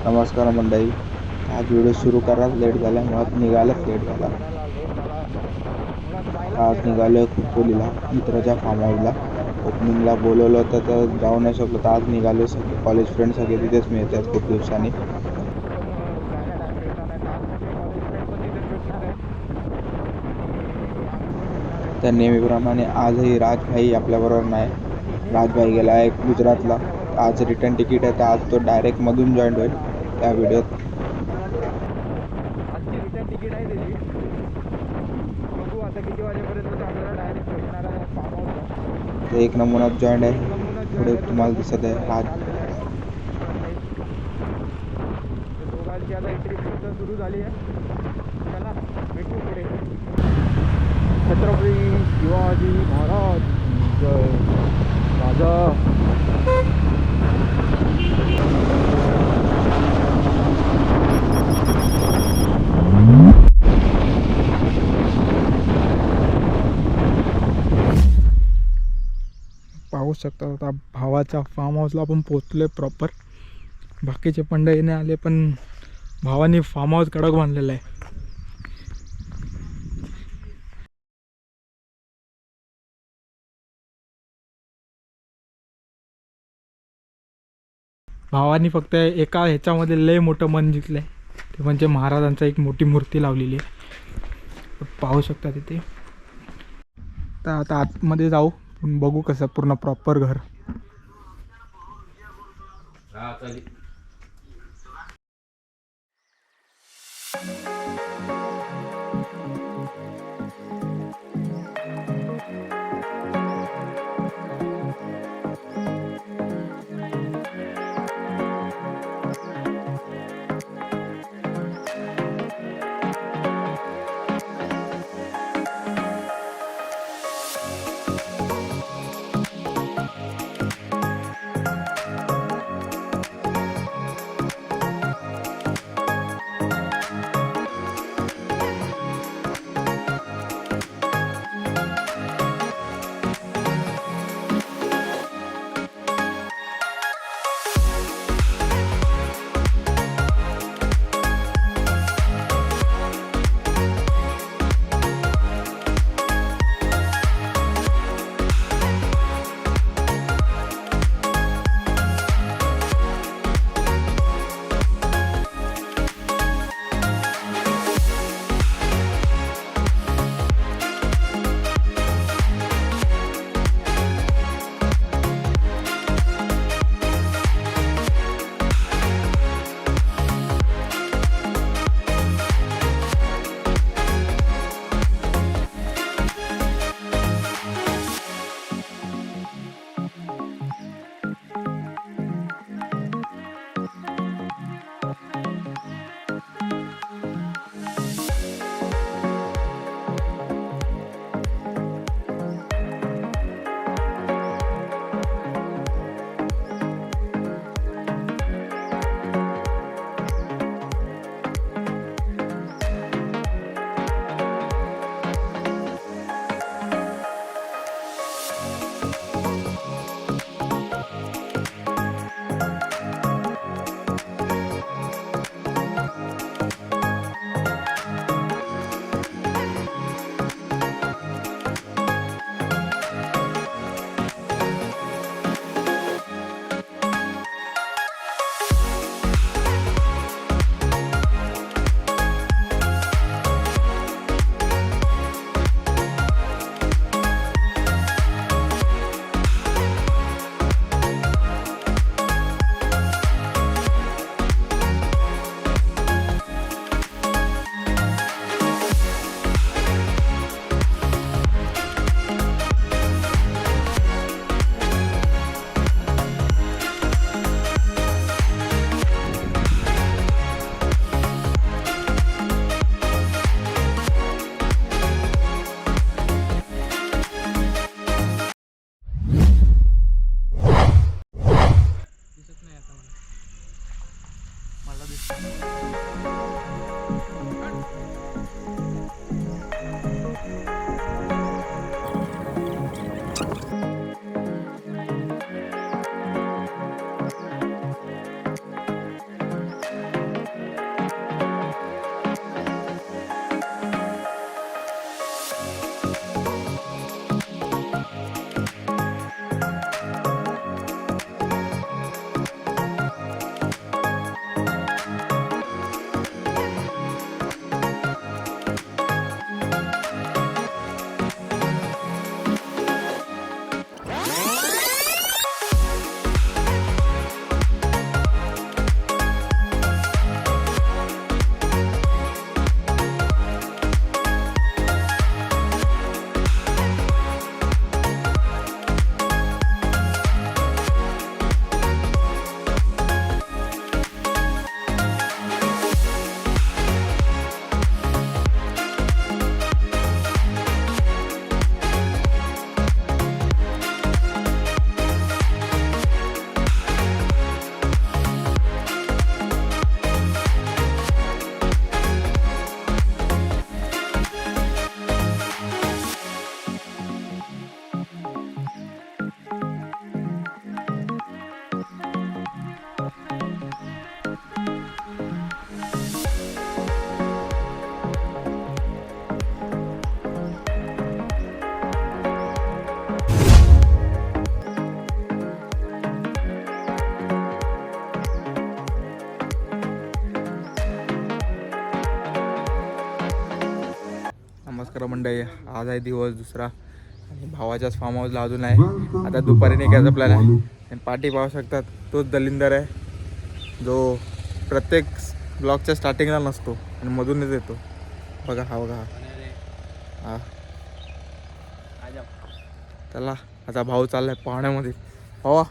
नमस्कार मंडळी. आज व्हिडिओ सुरू करायला लेट झाला, मुळात निघायलाच लेट झाला. आज निघालो खोपोलीला मित्राच्या फार्म हाऊसला. ओपनिंगला बोलवलं होतं तर जाऊ नाही शकलो, तर आज निघालो. सगळे कॉलेज फ्रेंड सगळे तिथेच मिळत आहेत खूप दिवसांनी. तर नेहमीप्रमाणे आजही राजभाई आपल्याबरोबर नाही. राजभाई गेला आहे गुजरातला. आज रिटर्न तिकीट आहे, तर आज तो डायरेक्ट मधून जॉईन होईल त्या व्हिडिओत. आजची रिटर्न तिकीट आहे त्याची. बघू आता किती वाजेपर्यंत आपल्याला डायरेक्ट भेटणार आहे फार्म हाऊसला. तर एक नमुनाच जॉईन आहे, पुढे तुम्हाला दिसत आहे राज. दोघांची आता एंट्री सुरू झाली आहे. चला भेटू पुढे. छत्रपती शिवाजी महाराज जय. राजा पाहू शकता. आता भावाच्या फार्म हाऊसला आपण पोचलोय प्रॉपर. बाकीचे पंडे येणे आले, पण भावानी फार्म हाऊस कडक बांधलेलं आहे. भावानी फक्त एका ह्याच्यामध्ये लय मोठं मन जिंकलं आहे, ते म्हणजे महाराजांचा एक मोठी मूर्ती लावलेली आहे. पाहू शकता तिथे. तर आता आतमध्ये जाऊ, बघू कसं पूर्ण प्रॉपर घर. नमस्कार मंडळी. आज आहे दिवस दुसरा आणि भावाच्याच फार्म हाऊसला अजून आहे. आता दुपारी निघायचा प्लॅन आहे. आणि पाठी पाहू शकतात तोच दलिंदर आहे जो प्रत्येक ब्लॉगच्या स्टार्टिंगला नसतो आणि मधूनच येतो. बघा हा बघा हा. चला आता भाऊ चाललाय पाहण्यामध्ये. भावा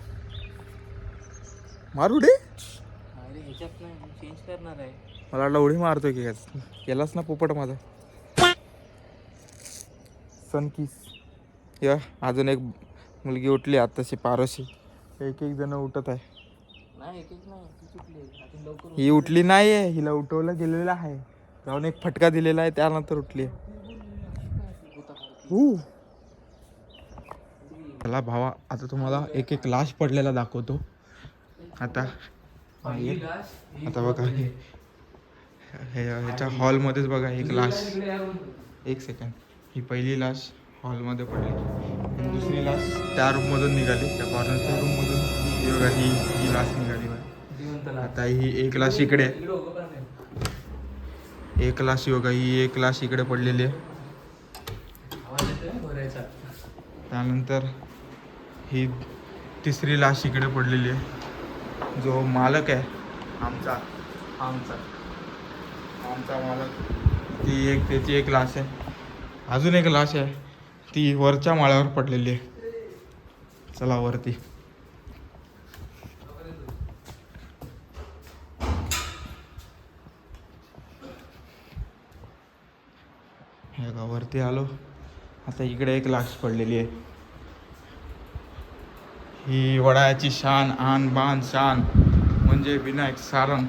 मार उडी. चेंज करणार आहे. मला वाटलं उडी मारतोय की केलाच ना पोपट माझा. सनकिस या अजून एक मुलगी उठली आत्ताशी पारोशी. एक एक जण उठत आहे. ही उठली नाही आहे, हिला उठवलं गेलेलं आहे. जाऊन एक फटका दिलेला आहे त्यानंतर उठली. चला भावा आता तुम्हाला एक एक लाश पडलेला दाखवतो. आता बघा ह्याच्या हॉलमध्येच बघा एक लाश. एक सेकंड. ही पहिली लाश हॉलमध्ये पडली आणि दुसरी लाश त्या रूममधून निघाली, त्या कॉर्नरच्या रूममधून बघा ही लाश निघाली. आता ही एक लाश इकडे, एक लाश बघा ही एक लाश इकडे पडलेली आहे. त्यानंतर ही तिसरी लाश इकडे पडलेली आहे. जो मालक आहे आमचा मालक, त्याची एक लाश आहे. अजून एक लाश आहे ती वरच्या माळ्यावर पडलेली आहे. चला वरती. हे का वरती आलो. आता इकडे एक लाश पडलेली आहे. ही वडाळ्याची शान, आन बान शान म्हणजे विनायक सारंग.